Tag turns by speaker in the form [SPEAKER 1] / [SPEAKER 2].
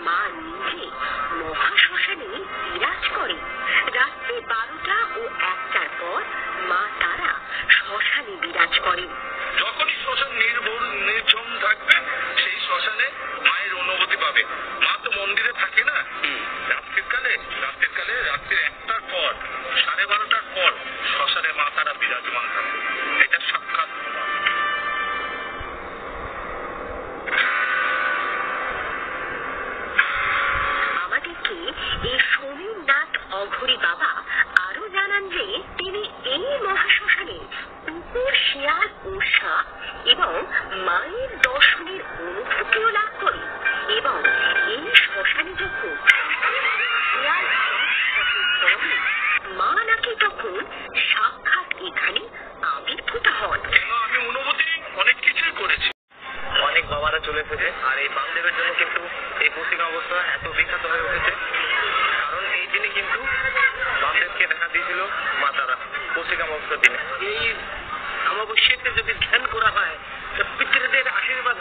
[SPEAKER 1] মা নিজে মহাশ্মশানে বিরাজ করে। রাত্রি 12টা ও 1টার পর মা তারা শ্মশানে বিরাজ করেন।
[SPEAKER 2] যখনই শ্মশান নির্ঝুম থাকবে সেই শ্মশানে মায়ের অনুভূতি পাবে। মা তো মন্দিরে থাকে না, রাত্রির কালে রাত্রি 1টার পর 12:30টার পর শ্মশানে মা তারা বিরাজমান থাকে। এটা সাক্ষাৎ
[SPEAKER 1] আমাদেরকে এই সমীরনাথ অঘরী বাবা আরো জানান যে তিনি এই মহাশ্মশানে কুকুর, শিয়াল ও সাপ এবং মায়ের দর্শনের অনুভূতিও লাভ করেন এবং এই শ্মশানে যখন শিয়াল মা নাকি তখন সাক্ষাৎ এখানে আবির্ভূত হন।
[SPEAKER 2] কেন আমি অনুভূতি অনেক কিছুই করেছি। অনেক বাবারা চলে এসেছে আর এই বামদেবের জন্য কিন্তু এই পশ্চিম অবস্থা এত বিখ্যাত হয়ে উঠেছে, কারণ এই দিনে কিন্তু বামদেবকে দেখা দিয়েছিল মা তারা পশ্চিম অবস্থার দিনে। এই অমাবস্যাতে যদি ধ্যান করা হয় পিতৃদের আশীর্বাদ